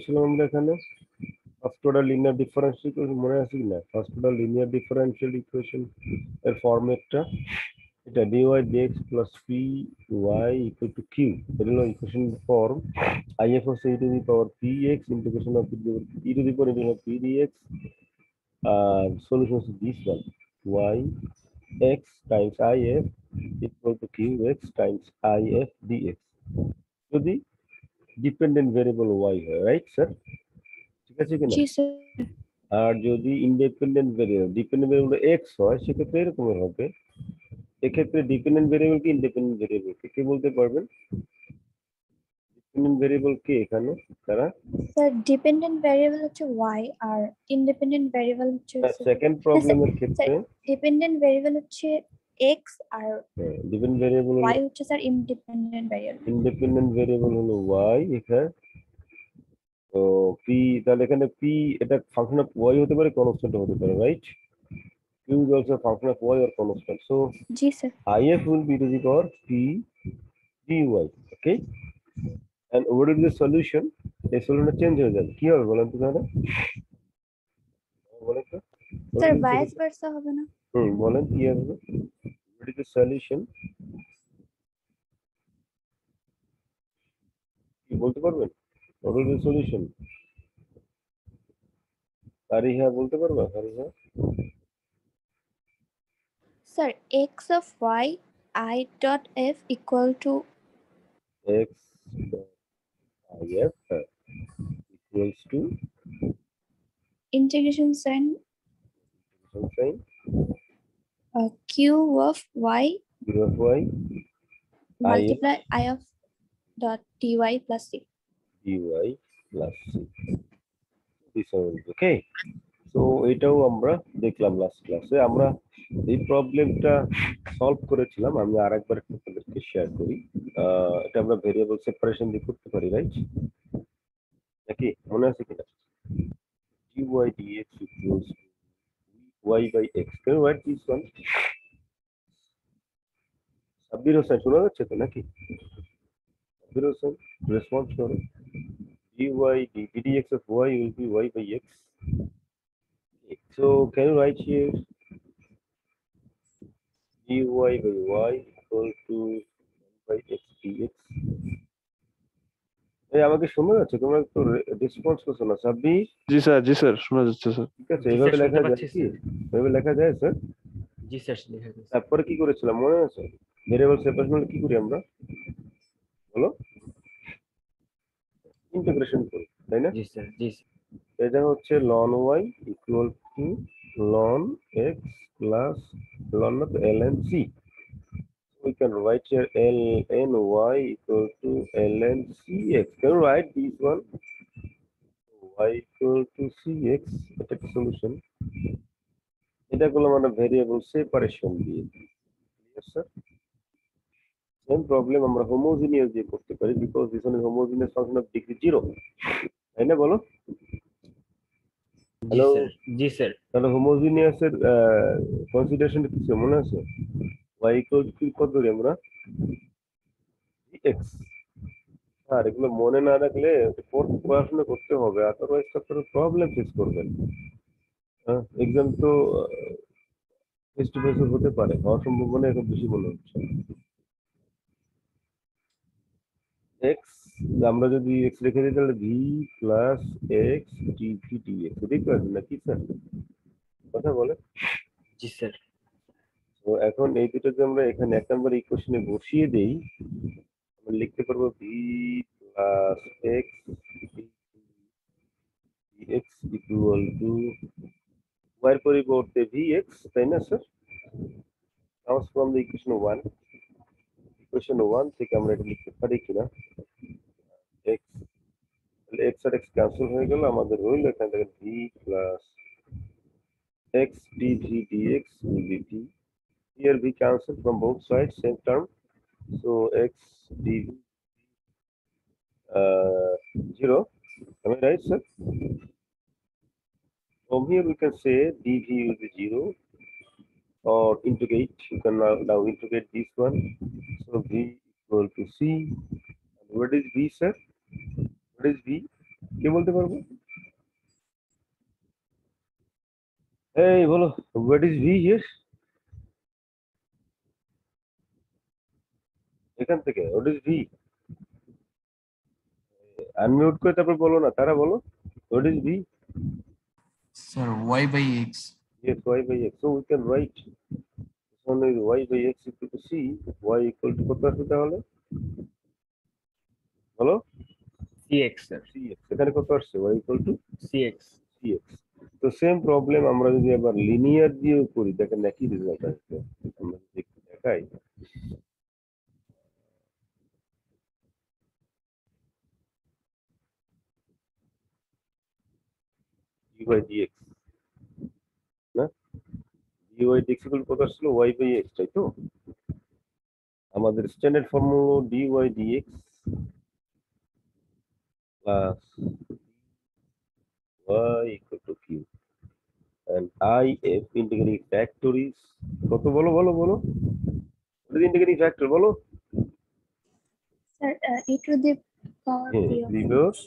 করেছিলাম আমরা এখানে? First order linear differential equation মনে আছে কি না? First order linear differential equation এর ফরম্যাটটা এটা dy dx plus py equal to q, এটা হলো ইকুয়েশন ফর্ম। if হচ্ছে e to the power px integration of e to the power integration of p dx, solution হচ্ছে this one, y x times if equal to qx times if dx যদি dependent variable y হয়, right sir? ঠিক আছে কিনা? জি sir. আর যদি independent variable dependent variable x হয় সেক্ষেত্রে এরকমের হবে। এক্ষেত্রে ডিপেন্ডেন্ট ভেরিয়েবল কি ইন্ডিপেন্ডেন্ট ভেরিয়েবল কে বলতে পারবেন? ডিপেন্ডেন্ট ভেরিয়েবল কি এখানে তারা? স্যার ডিপেন্ডেন্ট ভ্যারিয়েবল হচ্ছে y আর ইন্ডিপেন্ডেন্ট ভ্যারিয়েবল হচ্ছে সেকেন্ড প্রবলেমের ক্ষেত্রে ডিপেন্ডেন্ট ভ্যারিয়েবল হচ্ছে x আর ডিপেন্ডেন্ট ভেরিয়েবল y হচ্ছে sir independent variable. Independent variable হলো y এখানে। তো p, তাহলে এখানে p এটা ফাংশন অফ y হতে পারে, কনস্ট্যান্ট হতে পারে, right? q is also a function of y or constant, so G sir. if will be to the power p dy, okay? And what is the solution? এই সলিউশনটা change হয়ে যাবে, কি হবে বলেন তো তাহলে? বলেন তো স্যার ভাইস ভার্সা হবে না? বলেন কি হবে? what is the solution? কি বলতে পারবেন? what is the solution? Ariha বলতে পারবা? Ariha sir x of y I dot f equal to x if equals to integration sign something q of y q of y multiply I of dot dy plus c. dy plus c, this one, okay? তো এটাও আমরা দেখলাম last ক্লাসে। আমরা এই প্রবলেমটা solve করেছিলাম, আমি আরেকবার আপনাদেরকে শেয়ার করি। এটা আমরা ভেরিয়েবল সেপারেশন দিয়ে করতে পারি, রাইট? নাকি মনে আছে কিনা? dy dx equals y by x, can you write this one? Sabbir Hossain শোনা যাচ্ছে তো নাকি? সাব্বির হোসেন রেসপন্স করো। dy dx of y will be y by x. So can you write here dy by y equal to 1 by x dx? এই আমাকে শোনা যাচ্ছে? তোমরা তো রেসপন্স করছো না। সাব্বির? জি স্যার শোনা যাচ্ছে স্যার। ঠিক আছে, এইভাবে লেখা যায় কি? এইভাবে লেখা যায় স্যার? জি স্যার লেখা যাচ্ছে। তারপরে কি করেছিলাম মনে আছে? ভেরিয়েবল সেপারেশন কি করি আমরা বলো? ইন্টিগ্রেশন করি, তাই না? জি স্যার জি এটা হচ্ছে ln y equal two ln x plus ln of ln c. We can write here ln y equal to ln cx. Can you write this one? y equal to cx, এটা একটা solution. এটা করলাম আমরা variable separation দিয়ে। Yes sir. Same problem আমরা homogeneous দিয়ে করতে পারি, because this one is homogeneous function of degree 0, তাই না বলো? হ্যালো জি স্যার। তাহলে হোমোজিনিয়াস এর কনসিডারেশন কি ছিল মনে আছে? y ইকুয়াল টু কত ধরি আমরা? x। আর এগুলো মনে না রাখলে পড়াশোনা করতে হবে, আদারওয়াইজ আপনারা প্রবলেম ফেস করবেন। এক্সাম তো ফেস টু ফেস হতে পারে, হওয়ার সম্ভাবনা এখন বেশি মনে হচ্ছে। এক্স আমরা যদি এক্স রেখে দিই তাহলে v plus x dv dx, বুঝতেই পারবেন নাকি স্যার? কথা বলে। জি স্যার। তো এখন এই দুটো যদি আমরা এখানে এক নম্বর ইকুয়েশনে বসিয়ে দেই, আমরা লিখতে পারবো v plus x dx equal to y এর পরিবর্তে vx, তাই না sir? comes from the equation 1. Equation 1 থেকে আমরা এটা লিখতে পারি কিনা x, তাহলে x আর x ক্যান্সেল হয়ে গেল, আমাদের রইল এখান থেকে v plus x dv dx will be v. Here v cancel from both sides, same term, so x dv 0. Am I right sir? From here we can say dv will be 0 or integrate, you can now integrate this one, so v equal to c. And what is v sir? What is v? কে বলতে পারবো? এই বলো, what is V here? এখান থেকে what is V? Unmute করে তারপর বলো না, তারা বলো what is V? Sir, y by x. Yes, y by x. So we can write this one is y by x equal to c. Y equal to কত আসবে তাহলে? বলো CX sir. cx। এখানে কত আসছে? y equal to CX. cx। তো same problem আমরা যদি আবার লিনিয়ার দিয়েও করি, দেখেন একই রেজাল্ট আসবে। আমরা যদি একটু দেখাই, dy dx না, dy dx equal to কত আসছিল? y by x, তাই তো? আমাদের standard formula dy dx plus y equal to q and if integrating factor is কত? বলো বলো বলো, ইন্টিগ্রেটিং ফ্যাক্টর বলো। Sir, e to the power হ্যাঁ, p of reverse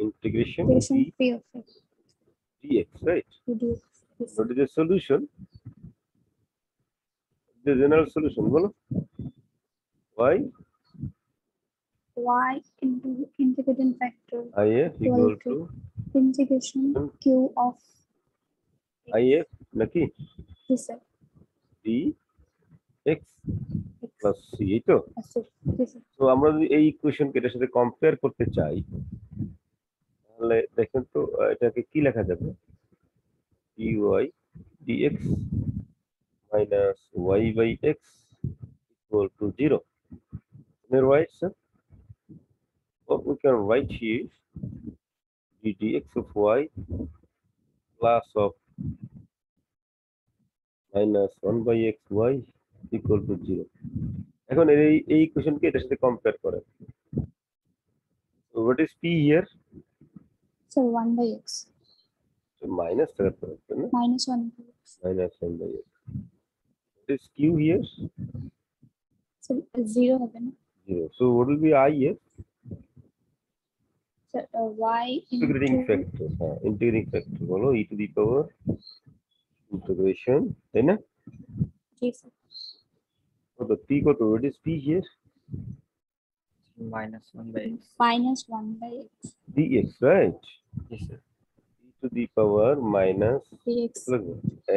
integration integration p of x dx, right? to dx. Yes, sir. What is the solution? The general solution বলো। y Y into integrating factor if equal to integration q of if নাকি yes, sir. dx plus c, এই তো। Yes, sir. Yes, sir. তো আমরা যদি এই ইকুয়েশনকে এটার সাথে কম্পেয়ার করতে চাই, তাহলে দেখেন তো এটাকে কি লেখা যাবে? dy dx minus y by x equal to 0. Right, sir? What we can write here, dx of y plus of minus 1 by x y equal to 0. এখন এই ইকুয়েশনকে এটার সাথে কম্পেয়ার করেন। So what is p here? So 1 by x So minus থাকতে হবে না, minus 1 by x. minus 1 by x. What is q here? So 0 হবে না? 0. So what will be I here? So y Integrating into factor, হ্যাঁ, integrating factor বলো, e to the power integration, তাই না? yes, sir. কত p কত? What is p here? Minus 1 by x. Minus 1 by x dx, right? Yes sir. e to the power minus dx.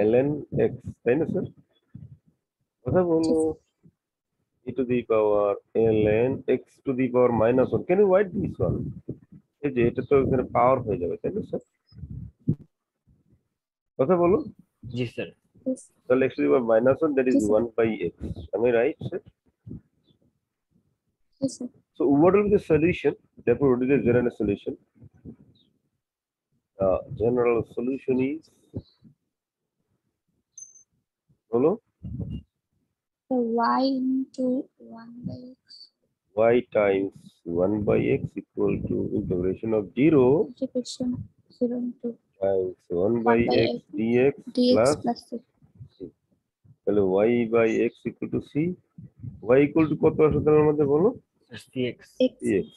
ln x, তাই না sir? কথা বলো, e to the power ln x to the power minus 1. Can you write this one? এই যে এটা তো এখানে পাওয়ার হয়ে যাবে, তাই না স্যার? কথা বলো। Ji sir. Yes, তাহলে x to the power minus 1, that is Yes, sir. 1 by x. Am I right, sir? yes, sir. So what will be the solution? Therefore, what is the general solution? General solution is, bolo, So y into 1 by x y times 1 by x equal to integration of 0 integration 0 into times 1 by 1 by x x dx dx plus plus c. তাহলে y by x equal to c. y equal to কত আসলে তার মধ্যে বলো? Sir, CX. x x।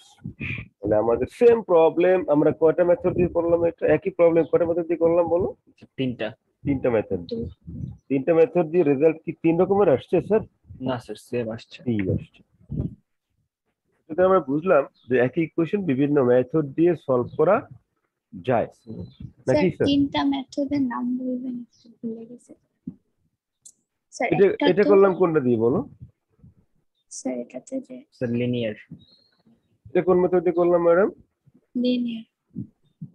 তাহলে আমাদের same problem আমরা কয়টা মেথড দিয়ে করলাম? এটা একই প্রবলেম কয়টা মেথড দিয়ে করলাম বলো? তিনটা। তিনটা মেথড। তিনটা মেথড দিয়ে রেজাল্ট কি তিন রকমের আসছে স্যার? না স্যার, সেম আসছে। তিন আসছে। এটা আমরা বুঝলাম যে একই ইকুয়েশন বিভিন্ন মেথড দিয়ে সলভ করা যায় নাকি স্যার স্যার? তিনটা মেথডের নাম বলবেন, একটু ভুলে গেছি স্যার। এটা এটা করলাম কোনটা দিয়ে বলো? স্যার এটাতে যে স্যার লিনিয়ার। এটা কোন মেথড দিয়ে করলাম madam? Linear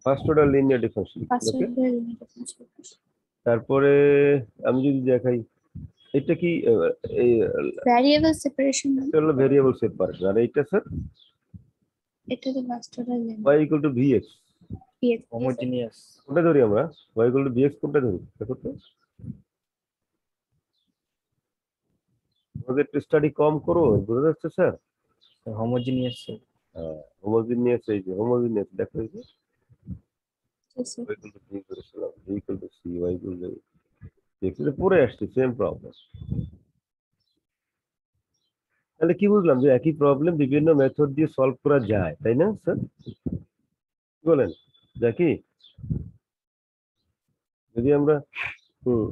first order linear differential. First ওকে, অর্ডার লিনিয়ার ডিফারেন্সিয়াল। তারপরে আমি যদি দেখাই এটা কি এই ভ্যারিয়েবল সেপারেশন, এটা হলো ভেরিয়েবল সেপারেশন, আর এইটা স্যার এটা তো first order y linear equal to vx। px homogeneous. কোনটা ধরি আমরা? y equal to vx কোনটা ধরি দেখো তো? আমাদের একটু স্টাডি কম করো, বুঝা যাচ্ছে স্যার? Homogeneous sir. হোমোজিনিয়াস, এই যে হোমোজিনিয়াস দেখো, এই যে sir y equal to v করেছিলাম, v equal to c, y equal to x, এটা পরে আসছে সেম প্রবলেম। তাহলে কি বুঝলাম যে একই প্রবলেম বিভিন্ন মেথড দিয়ে সলভ করা যায়, তাই না স্যার? বলেন দেখি যদি আমরা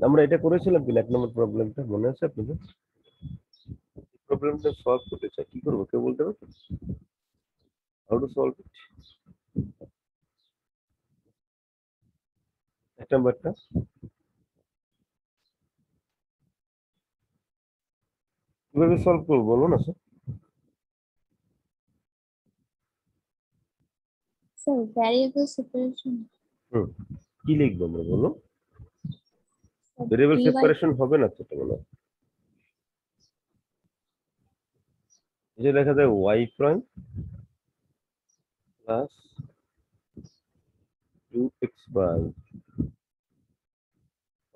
আমরা এটা করেছিলাম কিনা 1 নম্বর প্রবলেমটা মনে আছে আপনাদের? প্রবলেমটা সলভ করতে চাই, কি করবো কেউ বলতে পারবে? How to solve it? 1 নম্বরটা কিভাবে সলভ করবো বলো না স্যার? Sir, variable separation. কি লিখবো আমরা বলো? Sir, ভেরিয়েবল dy সেপারেশন হবে না সেটা বলো। এটা দেখা যায় y prime plus 2x by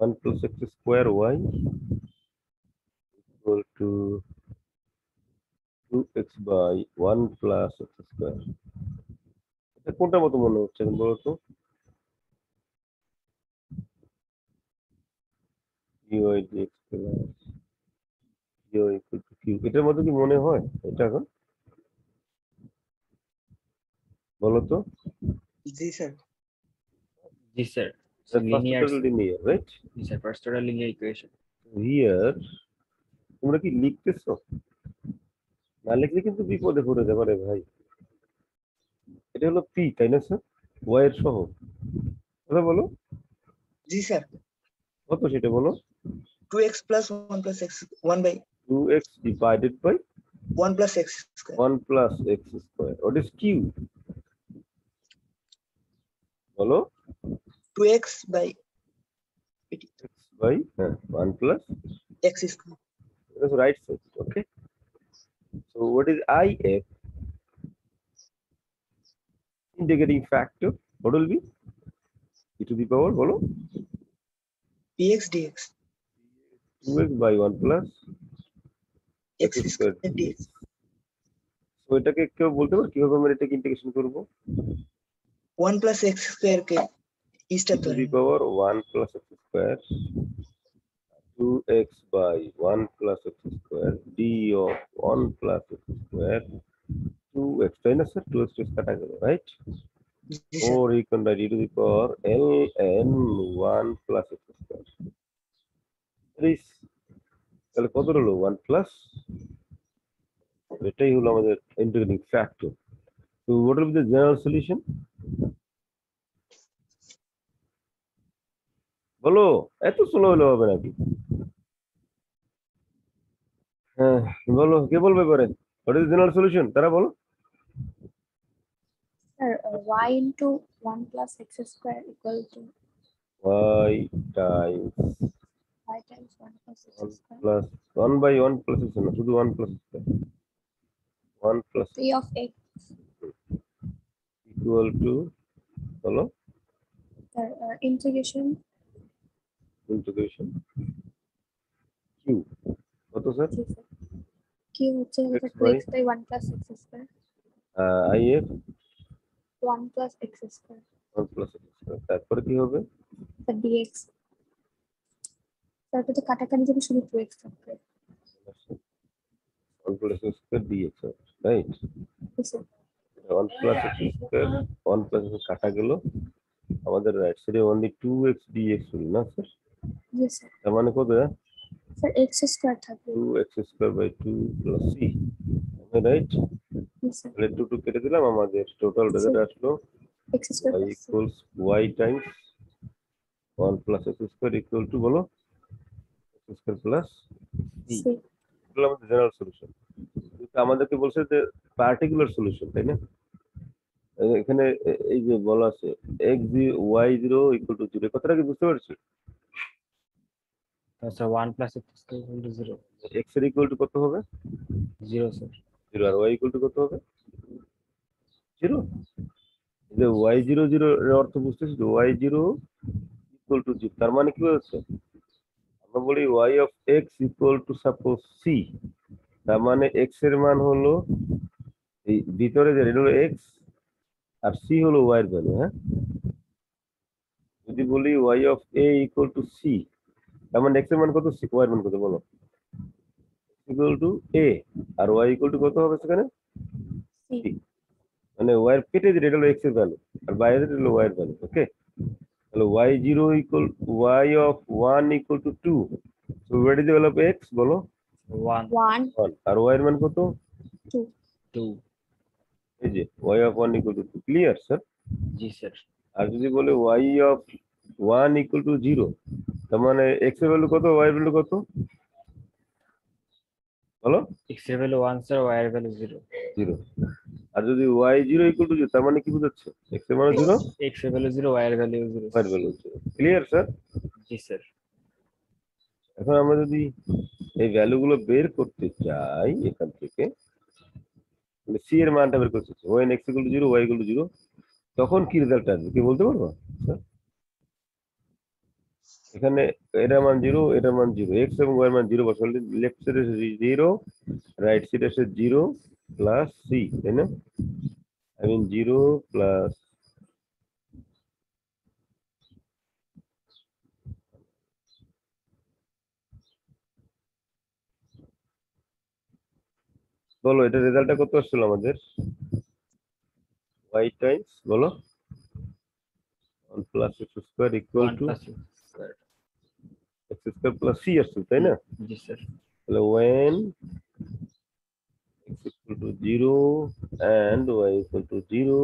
1 plus x square y equal to 2x by 1 plus x square. এটা কোনটা মতো মনে হচ্ছে এখন বলো তো? dy dx plus dy equal to q, এটার মতো কি মনে হয় এটা এখন বলো তো? জি স্যার। জি sir. First linear order linear, right? জি sir, first order linear equation. Here তোমরা কি লিখতেছো? না লিখলে কিন্তু বিপদে পড়ে যাবে রে ভাই। এটা হলো p তাই না স্যার? y এর সহগ কথা বলো জি স্যার। কত সেটা বলো? 2x plus 1 plus x 1 by 2x divided by 1 plus x square. 1 plus x square. What is q? বলো 2x by x by 1 plus x square. that's right side. Okay. So what is if? Integrating factor. What will be? E to the power বলো px dx 2x by 1 plus x square dx. So এটাকে কেউ বলতে পারো কিভাবে আমরা এটাকে integration করব? 1 plus x square K E Easter to ধরে the power 1 plus x square 2x by 1 plus x square d of 1 plus x square 2x তাই না স্যার? 2x কাটা গেল right? G sir. Or you can write e to the power ln 1 plus x square. This তাহলে কত হলো 1 plus এটাই হলো আমাদের integrating factor. So what will be the general solution? বলো এত স্লো হলে হবে নাকি? হ্যাঁ বলো কে বলবে পরে? What is the general solution? তারা বলো। Sir, y into 1 plus x square equal to y times y times 1 plus x 1 square. plus 1 by 1 plus is না শুধু 1 plus 1 plus P of x. equal to বলো Sir, integration integration q কত sir? জি sir q হচ্ছে x by 2x by 1 plus x square if 1 plus x square 1 plus x square তারপরে কি হবে? Sir dx তারপরে তো কাটাকাটি যাবে শুধু 2x থাকবে 1 plus x square dx right? জি sir 1 plus x square 1 plus x কাটা গেল আমাদের রাইট সাইডে only 2x dx হলো না স্যার? জি স্যার তার মানে কত? স্যার x স্কয়ার থাকবে 2x square by 2 plus c right? G sir তাহলে 2 2 কেটে দিলাম আমাদের টোটাল রেজাল্ট আসলো x square y equals y times 1 plus x square equal to বলো x square plus c c এগুলো আমাদের জেনারেল সলিউশন। কিন্তু আমাদেরকে বলছে যে পার্টিকুলার সলিউশন তাই না? এখানে এই যে বলা আছে x y0 equal to 0 কথাটা কি বুঝতে পারছি? আচ্ছা 1 plus x square equal to 0 x এর ইকুয়াল টু কত হবে? 0 স্যার। 0 আর y ইকুয়াল টু কত হবে? 0। যে y0 0 এর অর্থ বুঝতেছি তো y0 ইকুয়াল টু 0 তার মানে কি হচ্ছে? আমরা বলি y of x equal to suppose c, তার মানে x এর মান হলো এই ভিতরে যে এটা হলো x আর c হলো y এর ভ্যালু। হ্যাঁ যদি বলি y of a equal to c তার মানে x এর মান কত y এর মান কত বলো? ইকুয়াল টু a আর y ইকুয়াল টু কত হবে সেখানে? C c। মানে y এর কেটে দিলে এটা হলো x এর ভ্যালু আর বাইরে দিলে হলো y এর ভ্যালু। ওকে, তাহলে y0 equal y of 1 equal to 2। So what is the value of x বলো? 1, 1, 1। আর y এর মান কত? 2. 2. এই যে y of 1 equal to 2। Clear sir? জি স্যার। আর যদি বলে y অফ 1 ইকুয়াল টু 0, তার মানে x এর ভ্যালু কত, y এর ভ্যালু কত বলো? x এর ভ্যালু 1 স্যার, y এর ভ্যালু 0। 0। আর যদি y0 ইকুয়াল টু 0, তার মানে কি বোঝাচ্ছে? x এর মানে 0, x এর ভ্যালু 0, y এর ভ্যালু 0। y এর ভ্যালু 0। Clear sir? জি স্যার। এখন আমরা যদি এই ভ্যালুগুলো বের করতে চাই এখান থেকে, মানে c এর মানটা বের করতে চাই, when x equal to 0, y equal to 0, তখন কি রেজাল্ট আসবে কি বলতে পারবো? স্যার, এখানে এটার মান 0, এটার মান 0, x এবং y এর মান 0 বসালে লেফট সাইডে 0, রাইট সাইডে আসে 0 প্লাস c, তাই না? আই মিন 0 প্লাস বলো, এটা রেজাল্টটা কত আসছিল আমাদের? y টাইমস বলো 1 plus x square equal 1 to plus x square. x square plus c আসছিল, তাই না? জি স্যার। তাহলে when x equal to 0 and y equal to 0,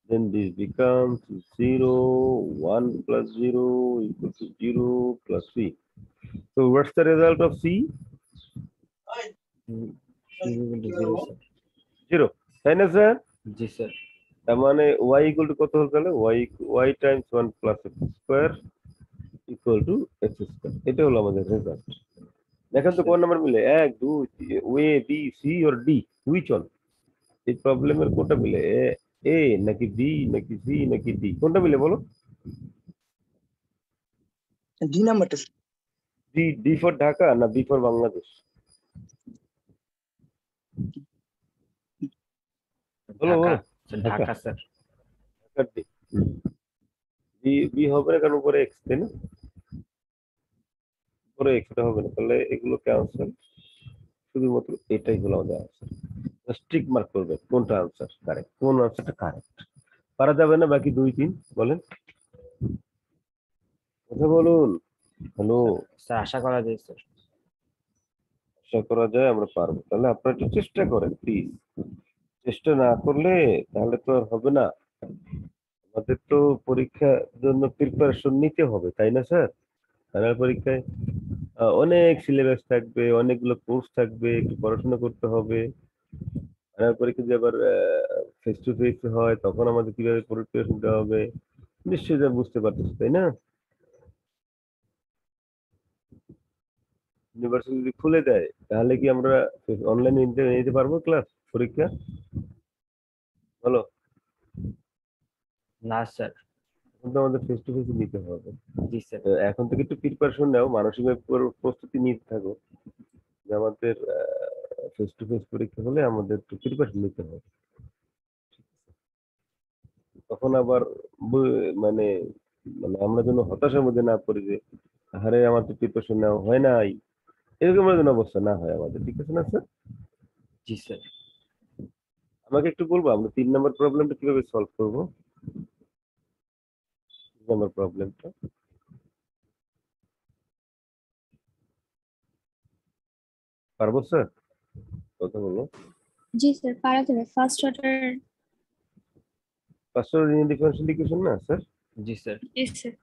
then this becomes 0, 1 plus 0 equal to 0 plus c. So what's the result of c? c equal to 0 sir. 0, তাই না sir? জি sir. তার মানে y equal to কত হলো তাহলে? y times 1 plus x square equal to x square. এটা হলো আমাদের রেজাল্ট। দেখেন তো কোন নাম্বার মিলে, 1 2 a b c or d, which one? এই প্রবলেমের কোনটা মিলে, এ নাকি বি নাকি সি নাকি ডি, কোনটা মিলে বলো? ডি নাম্বারটা ডি, ডি ফর ঢাকা না বি ফর বাংলাদেশ? বলো ঢাকা বলো। Sir, Dhaka sir. ঢাকার ডি। বি, বি হবে না, কারণ উপরে এক্স, তাই না? উপরে এক্সটা হবে না, তাহলে এগুলো ক্যান্সেল, শুধুমাত্র এটাই হলো আমাদের আনসার। স্ট্রিক মার্ক করবে কোনটা আনসার কারেক্ট, কোন আনসারটা কারেক্ট। পারা যাবে না বাকি 2 3 বলেন, কথা বলুন। হ্যালো, স্যার আশা করা যায় স্যার। আশা করা যায় আমরা পারবো। তাহলে আপনারা একটু চেষ্টা করেন প্লিজ। চেষ্টা না করলে তাহলে তো আর হবে না। আমাদের তো পরীক্ষার জন্য প্রিপারেশন নিতে হবে, তাই না স্যার? ফাইনাল পরীক্ষায় অনেক সিলেবাস থাকবে, অনেকগুলো কোর্স থাকবে, একটু পড়াশোনা করতে হবে। ফাইনাল পরীক্ষা যদি আবার ফেস টু ফেস হয়, তখন আমাদের কিভাবে প্রিপারেশন দেওয়া হবে নিশ্চয়ই যা বুঝতে পারতেছি, তাই না? ইউনিভার্সিটি যদি খুলে দেয় তাহলে কি আমরা অনলাইনে নিতে পারবো ক্লাস পরীক্ষা? বলো। না স্যার। এখন তো আমাদের ফেস টু ফেস নিতে হবে। জি স্যার। এখন থেকে একটু প্রিপারেশন নাও, মানসিকভাবে প্রস্তুতি নিতে থাকো যে আমাদের ফেস টু ফেস পরীক্ষা হলে আমাদের একটু প্রিপারেশন নিতে হবে। তখন আবার মানে মানে আমরা যেন হতাশার মধ্যে না পড়ি যে আরে আমার তো প্রিপারেশন নেওয়া হয় নাই, এরকম যেন অবস্থা না হয় আমাদের। ঠিক আছে না স্যার? জি স্যার। আমাকে একটু বলবো আমরা 3 নম্বর প্রবলেমটা কিভাবে সলভ করবো? 3 নম্বর প্রবলেমটা পারবো স্যার? কথা বলো। জি স্যার, পারা যাবে। First order. First order linear differential equation না স্যার? জি স্যার। জি স্যার।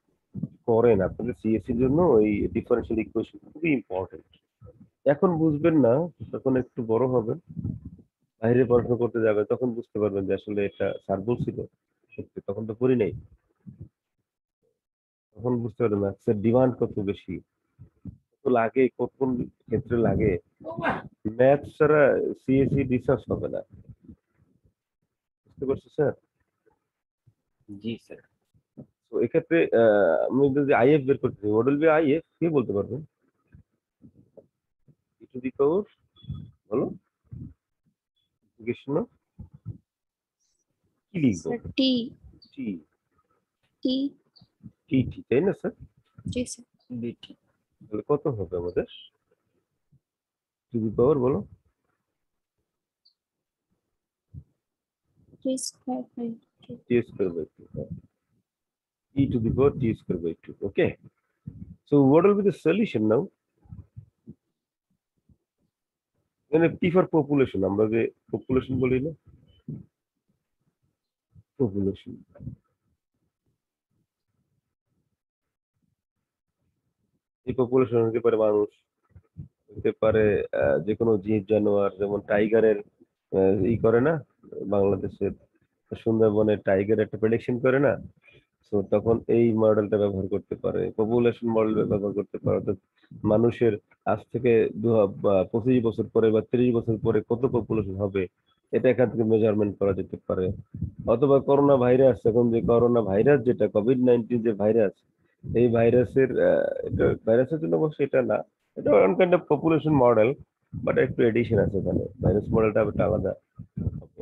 করেন আপনাদের সিএসসির জন্য ওই ডিফারেনশিয়াল ইকুয়েশন খুবই ইম্পর্টেন্ট। এখন বুঝবেন না, তখন একটু বড় হবেন, বাইরে পড়াশোনা করতে যাবে, তখন বুঝতে পারবেন যে আসলে এটা স্যার বলছিল সত্যি, তখন তো পড়ি নাই। তখন বুঝতে পারবেন ম্যাথসের ডিমান্ড কত বেশি, কত লাগে, কোন কোন ক্ষেত্রে লাগে। ম্যাথ ছাড়া সিএসসি রিসার্চ হবে না, বুঝতে পারছি স্যার? জি স্যার। তো এক্ষেত্রে আমি যদি আইএফ বের করতে চাই, হোয়াট উইল বি আইএফ, কে বলতে পারবেন? ই টু দি পাওয়ার বলো, কৃষ্ণ কি লিখবো? স্যার টি। টি, টি। টি টি, তাই না স্যার? জি স্যার। বিটি। তাহলে কত হবে আমাদের টু দি পাওয়ার বলো? T square by 2. T square by 2. E to the power T square by 2. Okay. So what will be the solution now? P for population. আমরা যে population বলি না? Population. এই population হতে পারে মানুষ, হতে পারে যে কোনো জীব জানোয়ার, যেমন টাইগারের ই করে না, বাংলাদেশের সুন্দরবনের টাইগার একটা প্রেডিকশন করে না, তো তখন এই মডেলটা ব্যবহার করতে পারে, পপুলেশন মডেল ব্যবহার করতে পারে, অর্থাৎ মানুষের আজ থেকে 25 বছর পরে বা 30 বছর পরে কত পপুলেশন হবে এটা এখান থেকে মেজারমেন্ট করা যেতে পারে। অথবা করোনা ভাইরাস, এখন যে করোনা ভাইরাস যেটা কোভিড-19 যে ভাইরাস, এই ভাইরাসের এটা ভাইরাসের জন্য অবশ্য এটা না, এটা one kind of population model, but একটু এডিশন আছে এখানে, ভাইরাস মডেলটা একটা আলাদা হবে।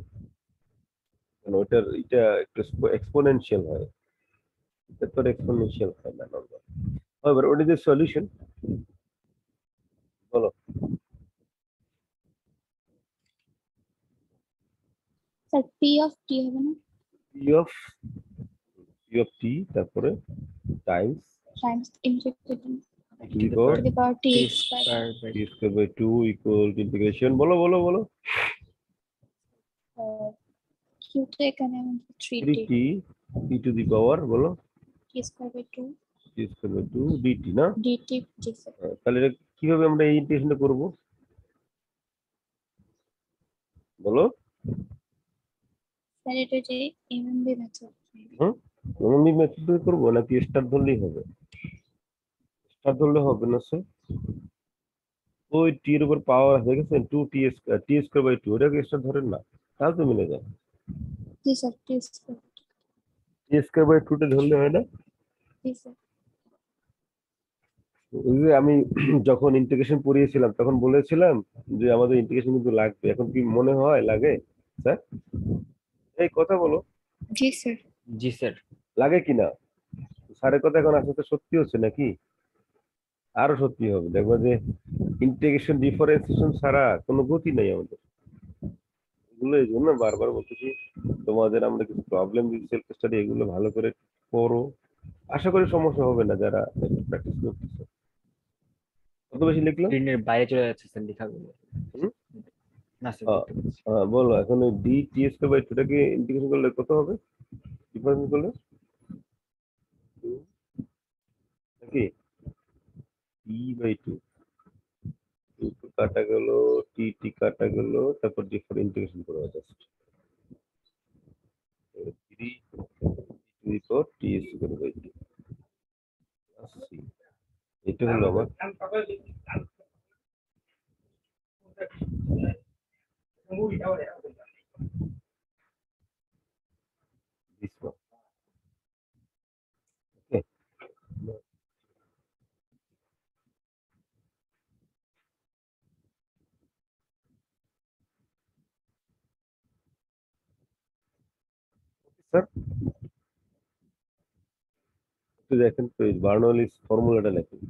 মানে ওটার এটা একটু এক্সপোনেনশিয়াল হয়, তারপর এক্সপোনেনশিয়াল হয় না normal. However, what is the solution? বলো। Sir, P of T হবে না? P of T তারপরে times Times integrated to the power to the power T T square. square by T square by 2 equal to integration, বলো বলো বলো, Q তো এখানে আমাদের 3T 3T e to the power বলো T square by 2 T square by 2 dt না? dt T square. তাহলে এটা কিভাবে আমরা এই ইন্টিগ্রেশনটা করব বলো? স্যার এটা যে MMB মেথড। আমি মেথড দিয়ে করবো নাকি স্টার ধরলেই হবে? স্টার ধরলে হবে না স্যার, ওই টি এর উপর পাওয়ার আছে দেখেছেন 2 টি স্কয়ার বাই 2, ওটাকে স্টার ধরেন না, তাহলে তো মিলে যায়। জি sir T square. T square by 2 টা ধরলে হয় না? জি স্যার। ওই যে আমি যখন ইন্টিগ্রেশন পড়িয়েছিলাম তখন বলেছিলাম যে আমাদের ইন্টিগ্রেশন কিন্তু লাগবে, এখন কি মনে হয় লাগে স্যার? এই কথা বলো, জি স্যার। জি স্যার। লাগে কিনা? স্যারের কথা এখন আসলে সত্যি হচ্ছে নাকি? আরো সত্যি হবে, দেখবো যে ইন্টিগ্রেশন ডিফারেন্সিয়েশন ছাড়া কোনো গতি নেই আমাদের। এগুলো এই জন্য বারবার বলতেছি তোমাদের, আমরা কিছু প্রবলেম দিচ্ছি, সেলফ স্টাডি এগুলো ভালো করে করো, আশা করি সমস্যা হবে না যারা একটু প্র্যাকটিস করতেছে। কত বেশি লিখলাম? স্ক্রিনের বাইরে চলে যাচ্ছে স্যার লেখাগুলো। হুম? না স্যার হ্যাঁ, দেখতে পাচ্ছি। বলো এখন ওই ডি টি স্কয়ার বাই 2 টাকে ইন্টিগ্রেশন করলে কত হবে? ডিফারেন্স করলে নাকি টি বাই 2, 2 কাটা গেল, টি টি কাটা গেল, তারপর ডিফারেন্ট ইন্টিগ্রেশন করবো just 3 to the power t square by 2 আসছি। এটা হলো আমার this one. Okay. স্যার একটু দেখেন তো এই বার্নৌলিস ফর্মুলাটা লেখেন।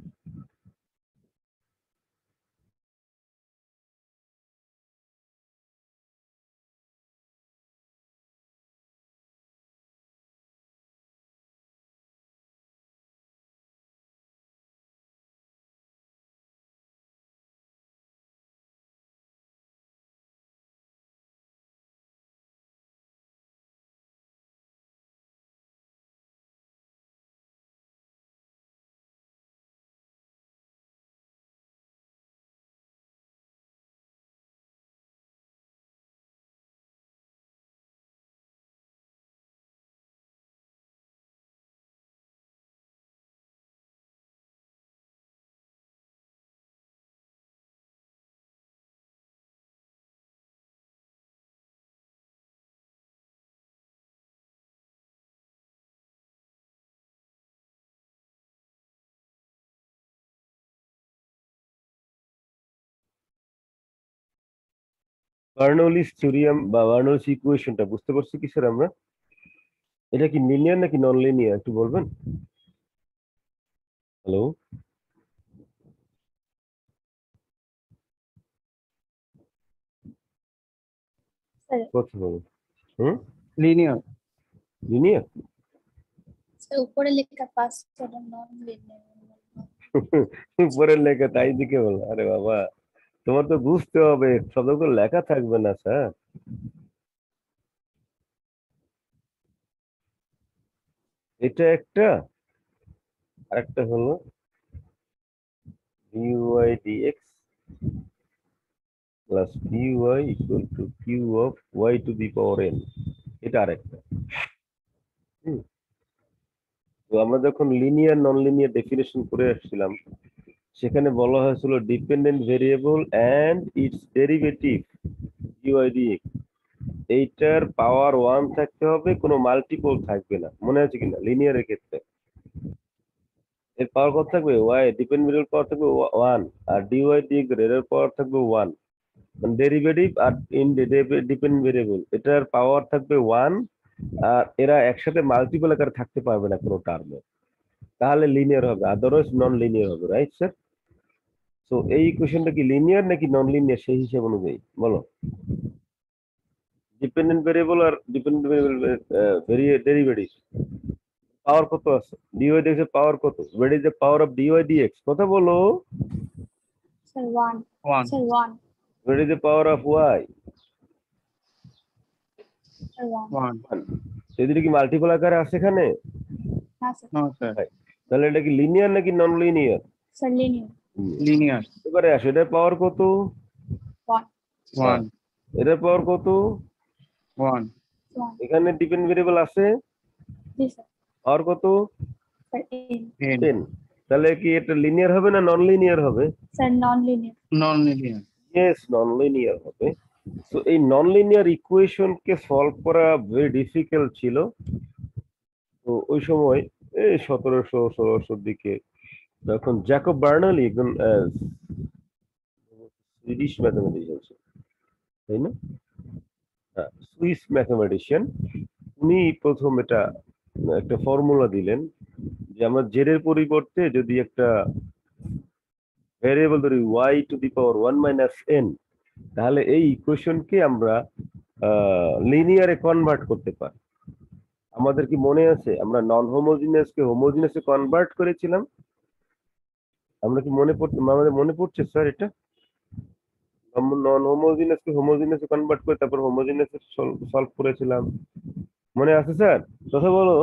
বার্নৌলিস থিওরিয়াম বা বার্নৌলিস ইকুয়েশনটা বুঝতে পারছি কি স্যার আমরা? এটা কি লিনিয়ার নাকি নন লিনিয়ার একটু বলবেন? হ্যালো, স্যার কথা বলুন। হুম, লিনিয়ার। লিনিয়ার? স্যার উপরে লেখা পাস করা নন লিনিয়ার। উপরের লেখা তাই দিকে বলো, আরে বাবা তোমার তো বুঝতে হবে, শব্দগুলো লেখা থাকবে না স্যার। এটা একটা, আরেকটা হলো dy dx plus py equal to q of y to the power n, এটা আরেকটা। তো আমরা যখন লিনিয়ার নন লিনিয়ার ডেফিনেশন করে আসছিলাম, সেখানে বলা হয়েছিল dependent variable and it's derivative dy dx, এইটার পাওয়ার 1 থাকতে হবে, কোনো মাল্টিপল থাকবে না। মনে আছে কিনা লিনিয়ারের ক্ষেত্রে? এর পাওয়ার কত থাকবে? y ডিপেন্ডেন্ট ভেরিয়েবল পাওয়ার থাকবে 1, আর dy dx এর পাওয়ার থাকবে 1। মানে ডেরিভেটিভ আর ডিপেন্ডেন্ট ভেরিয়েবল এটার পাওয়ার থাকবে 1, আর এরা একসাথে মাল্টিপল আকারে থাকতে পারবে না কোনো টার্মে, তাহলে লিনিয়ার হবে, আদারওয়াইজ নন লিনিয়ার হবে। Right sir? তো এই ইকুয়েশনটা কি লিনিয়ার নাকি নন লিনিয়ার সেই হিসাব অনুযায়ী বলো। ডিপেন্ডেন্ট ভেরিয়েবল আর ডিপেন্ডেন্ট ভেরিয়েবল ডেরিভেটিভ পাওয়ার কত আছে? dy dx এর পাওয়ার কত? What is the power of dy dx? কথা বলো। Sir 1 1 sir 1 what is the power of y? Sir 1 1 সেদিকে কি মাল্টিপল আকারে আছে এখানে? না স্যার no sir তাহলে এটা কি লিনিয়ার নাকি non linear? Sir linear linear এবারে আসো, এটার পাওয়ার কত? 1 1 এটার পাওয়ার কত? 1 1 এখানে ডিপেন্ডেন্ট ভেরিয়েবল আছে, জি স্যার পাওয়ার কত? স্যার 10 10। তাহলে কি এটা লিনিয়ার হবে না নন লিনিয়ার হবে? Sir non linear non linear yes, non linear হবে। তো এই নন লিনিয়ার ইকুয়েশনকে সলভ করা ভেরি ডিফিকাল্ট ছিল। তো ওই সময় এই 1700-1600 দিকে যখন জ্যাকব বার্নালি, একজন সুইডিশ ম্যাথমেটিশিয়ান ছিল, তাই না? হ্যাঁ, সুইস ম্যাথমেটিশিয়ান, উনি প্রথম এটা একটা ফর্মুলা দিলেন যে আমরা জেড এর পরিবর্তে যদি একটা ভ্যারিয়েবল ধরি y to the power 1 minus n, তাহলে এই ইকুয়েশনকে আমরা লিনিয়ারে কনভার্ট করতে পারি। আমাদের কি মনে আছে আমরা নন হোমোজিনিয়াসকে হোমোজিনিয়াসে কনভার্ট করেছিলাম? আমরা কি আমাদের মনে পড়ছে স্যার এটা? নন হোমোজিনিয়াসকে হোমোজিনিয়াসে কনভার্ট করে তারপর হোমোজিনিয়াসে সলভ করেছিলাম, মনে আছে স্যার? কথা বলো।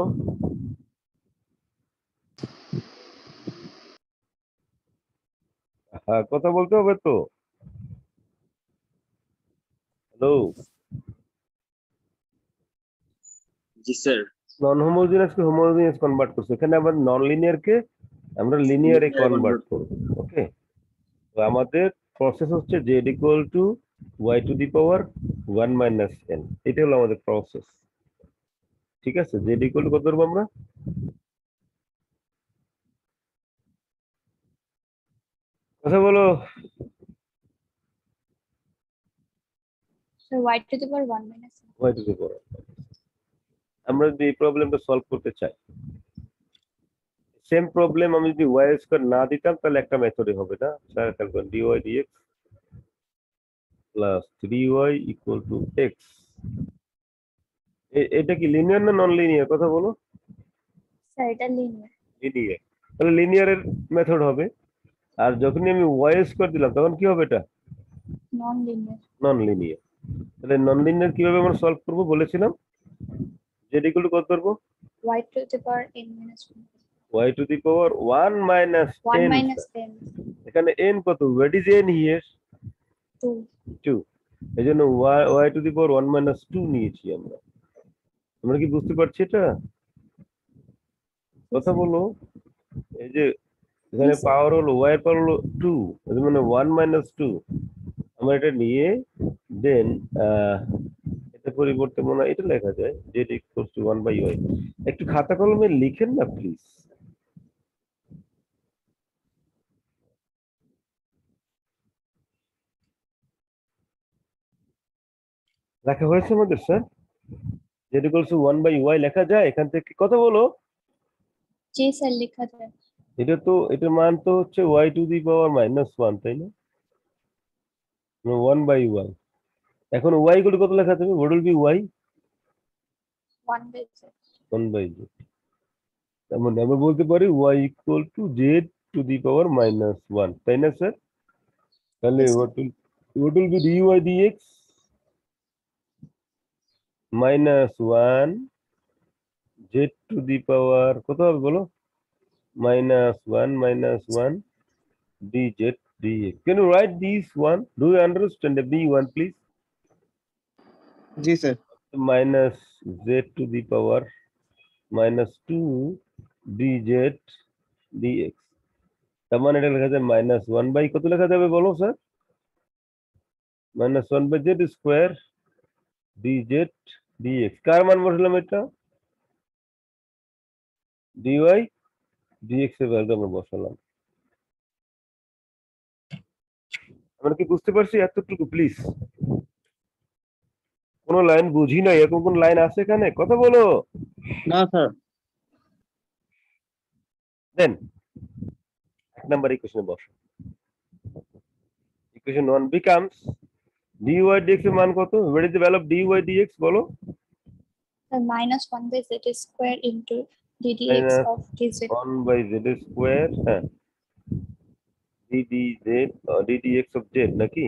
হ্যাঁ, কথা বলতে হবে তো। হ্যালো, জি স্যার। নন হোমোজিনিয়াসকে হোমোজিনিয়াস কনভার্ট করছে, এখানে আমরা নন লিনিয়ারকে আমরা লিনিয়ারে Linear কনভার্ট convert করব। ওকে, তো আমাদের প্রসেস হচ্ছে z equal to y to the power 1 minus n, এটা হলো আমাদের প্রসেস। ঠিক আছে, z ইকুয়াল টু কত ধরবো আমরা? কথা বলো। Sir y to the power 1 minus y to the power. আমরা যদি এই প্রবলেমটা সলভ করতে চাই, সেম প্রবলেম আমি যদি y স্কয়ার না দিতাম তাহলে একটা মেথডে হবে না স্যার। তাহলে dy dx plus 3y equal to x, এটা কি লিনিয়ার না নন লিনিয়ার? কথা বলো। স্যার এটা লিনিয়ার লিনিয়ার, তাহলে লিনিয়ারের মেথড হবে। আর যখনই আমি y স্কয়ার দিলাম তখন কি হবে? এটা নন লিনিয়ার নন লিনিয়ার। তাহলে নন লিনিয়ার কিভাবে আমরা সলভ করব বলেছিলাম? z ইকুয়াল টু কত ধরবো? y to the power n minus 1 y to the power 1 minus 1 n। Minus n এখানে n কত? What is n here? 2 2। এই জন্য y to the power 1 minus 2 নিয়েছি আমরা। তোমরা কি বুঝতে পারছি এটা? কথা বলো। এই যে এখানে Yes, sir. পাওয়ার হলো y এর পাওয়ার হলো 2, এর মানে 1 মাইনাস 2। আমরা এটা নিয়ে দেন এটা পরিবর্তে মনে হয় এটা লেখা যায় z equals to 1 by y। একটু খাতা কলমে লিখেন না প্লিজ। লেখা হয়েছে আমাদের sir? z equals to 1 by y লেখা যায় এখান থেকে? কথা বলো। জি স্যার লেখা যায় এটা তো এটার মান তো হচ্ছে y to the power minus 1, তাই না? 1 বাই y। এখন y গুলো কত লেখা যাবে? What will be y? 1 by z. 1 by z। তার মানে আমরা বলতে পারি y equal to z to the power -1, তাই না স্যার? তাহলে Yes, sir. what will be dy dx -1 z to the power কত হবে বলো? -1 dz dx. Can you write this one? Do you understand the b1 please? जी sir. Minus z to the power -2 dz dx। তার মানে এটা লেখা যায় -1 by কত লেখা যাবে বলো sir? -1 by z square dz dx। কার মান বসালাম এটা? dy dx এর ভ্যালু আমরা বসালাম। আমরা কি বুঝতে পারছি এতটুকু প্লিজ? কোন লাইন বুঝি না, এরকম কোন লাইন আছে এখানে? কথা বলো। ना सर। দেন এক নাম্বার ইকুয়েশনে বসো। ইকুয়েশন 1 becomes dy dx এর মান কত? What is the value of dy dx বলো? The -1 by z square into ddx Minus of dz. 1 by z square, হ্যাঁ, ddz ddx of z নাকি?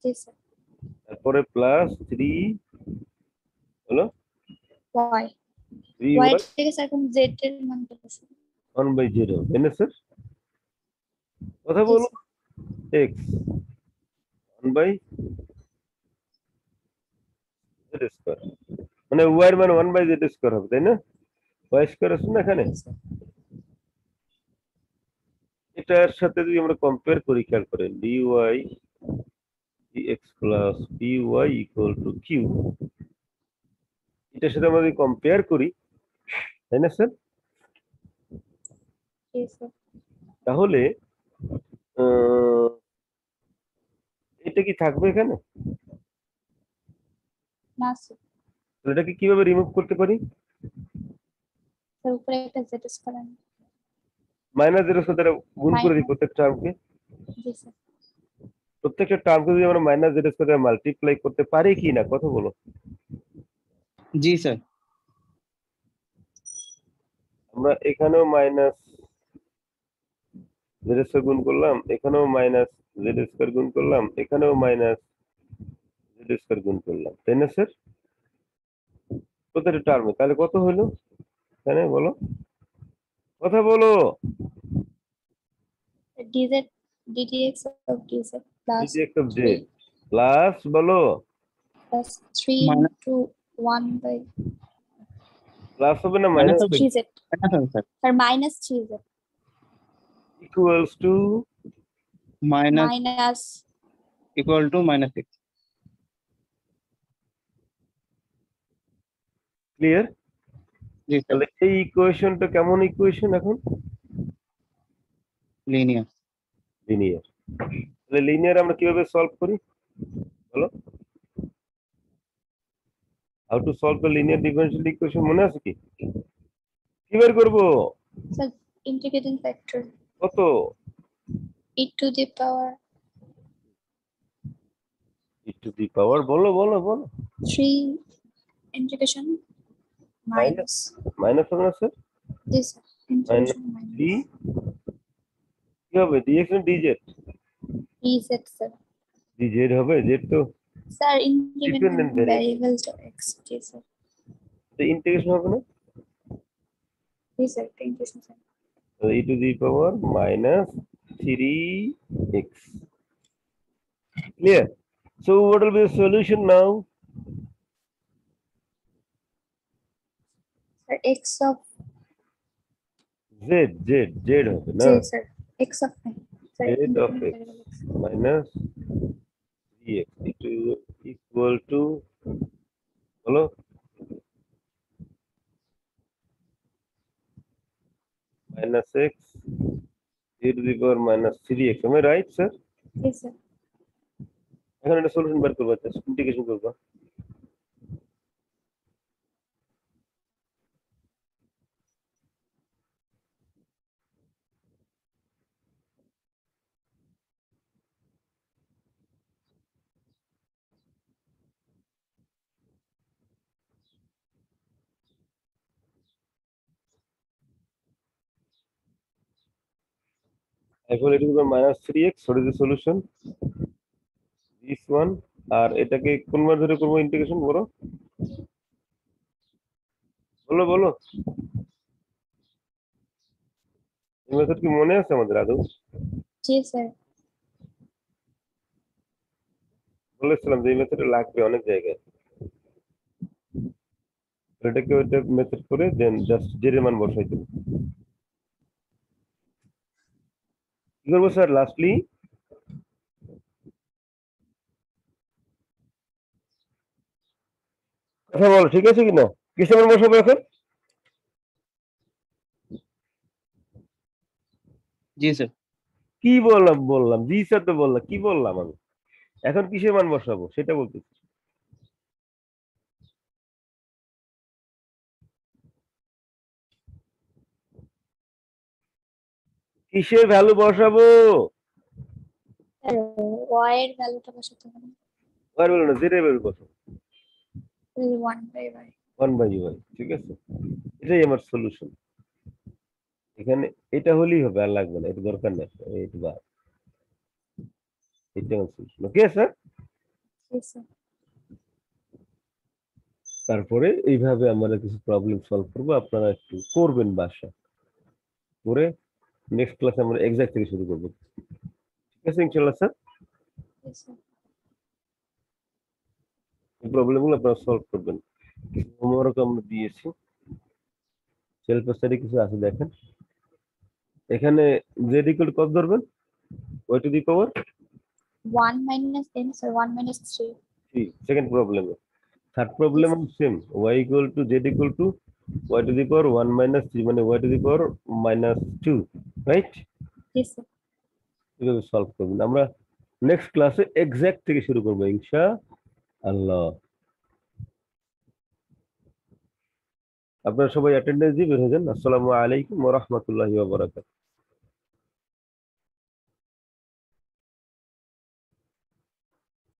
Yes, sir. তারপরে প্লাস 3 হলো Y. 3 Y y থেকে sir কোন z এর মান কত আছে? 1 by 0, তাই না স্যার? কথা Yes, বলো। sir. x 1 by z square, মানে y এর মান 1 by z square হবে, তাই না? y square আছে না এখানে? Yes, sir. এটার সাথে যদি আমরা কম্পেয়ার করি, খেয়াল করেন dy dx plus py equal to q, এটার সাথে আমরা যদি কম্পেয়ার করি, তাই না স্যার? Yes, sir. তাহলে এটা কি থাকবে এখানে? না স্যার, তাহলে এটাকে কিভাবে রিমুভ করতে পারি? স্যার উপরে একটা z স্কয়ার। মাইনাস জিরো সাথে গুণ করে দিই প্রত্যেক টার্মকে। জি স্যার। প্রত্যেকটা টার্মকে যদি আমরা মাইনাস জিরো সাথে মাল্টিপ্লাই করতে পারি কি না, কথা বলো। जी सर। আমরা এখানেও মাইনাস জেড স্কয়ার গুণ করলাম, এখানেও মাইনাস জেড স্কয়ার গুণ করলাম, এখানেও মাইনাস জেড স্কয়ার গুণ করলাম, তাই না স্যার? প্রত্যেকটা টার্মে তাহলে কত হলো এখানে বলো, কথা বলো। dz ddx of dz plus dx of z plus বলো, plus 3 Minus- into 1 by প্লাস হবে না Minus মাইনাস? হবে। 3z, sir sir minus 3z equals to minus minus equal to -6। Clear? जी सर। তাহলে এই ইকুয়েশনটা কেমন ইকুয়েশন এখন? लीनियर। লিনিয়ার। তাহলে লিনিয়ার আমরা কিভাবে সলভ করি বলো? How to solve the linear differential equation মনে আছে কি? কি বের করব? sir integrating factor কত? e to the power e to the power বলো বলো বলো। 3 integration minus মাইনাস হবে না স্যার? this integration minus 3 কি হবে? dx না dz? dz, sir. dz হবে, z তো Sir, Dependent independent variable. variable to x. Yes, sir. Integration হবে না? Yes, sir. Integration, sir. e to the power -3x. Clear? So what will be the solution now? Sir, x of z হবে না? j, sir. X of n. Sir, Z of independent x variable x. minus 3x equal to বলো -x e to the power -3x. Am I right, sir? Yes, sir. এখন একটা solution বের করবো, integration করবো। এখন এটা হবে minus 3x, what is the solution? This one. আর এটাকে কোন বার ধরে করবো ইন্টিগ্রেশন? বলো বলো বলো, এই মেথড কি মনে আছে আমাদের আদৌ? জি স্যার। বলেছিলাম যে এই মেথডে লাগবে অনেক জায়গায়। এটাকে ওইটা মেথড করে দেন জাস্ট জেড এর মান বসাই দেবো। কি করবো স্যার লাস্টলি? কথা বলো, ঠিক আছে কিনা? কিসের মান বসাবো এখন? জি স্যার। কি বললাম জি স্যার তো বললাম, কি বললাম আমি? এখন কিসের মান বসাবো সেটা বলতেছি। কিসের ভ্যালু বসাবো? স্যার ওয়াই এর ভ্যালুটা বসাতে হবে। আর বলো না, জেড এর ভ্যালু বসাবো 1/y। 1/y, ঠিক আছে? এটাই আমার সলিউশন। এখানে এটা হলেই হবে, আর লাগবে না, এটা দরকার নেই। এইটা বা এটা আমার সলিউশন। Okay sir? জি স্যার। তারপরে এইভাবে আমরা কিছু প্রবলেম সলভ করবো, আপনারা একটু করবেন বাসা করে। নেক্সট ক্লাসে আমরা এক্সাক্ট থেকে শুরু করবো, ঠিক আছে ইনশাআল্লাহ স্যার? জি স্যার। এই প্রবলেমগুলো আপনারা সলভ করবেন। হোমওয়ার্ক আমরা দিয়েছি, সেলফ স্টাডি কিছু আছে দেখেন। এখানে জেড ইকুয়াল কত ধরবেন? Y to the power 1 minus n, sir. 1 minus 3. 3। Second প্রবলেমে third problem same, y equal to z equal to y to the power 1 minus 3, মানে y to the power -2, right? Yes, sir. এভাবে solve করবেন। আমরা next ক্লাসে exact থেকে শুরু করবো ইনশাআল্লাহ। আপনারা সবাই অ্যাটেন্ডেন্স দিয়ে বের হয়ে যান। আসসালামু আলাইকুম ওয়া রাহমাতুল্লাহি ওয়া বারাকাতুহু।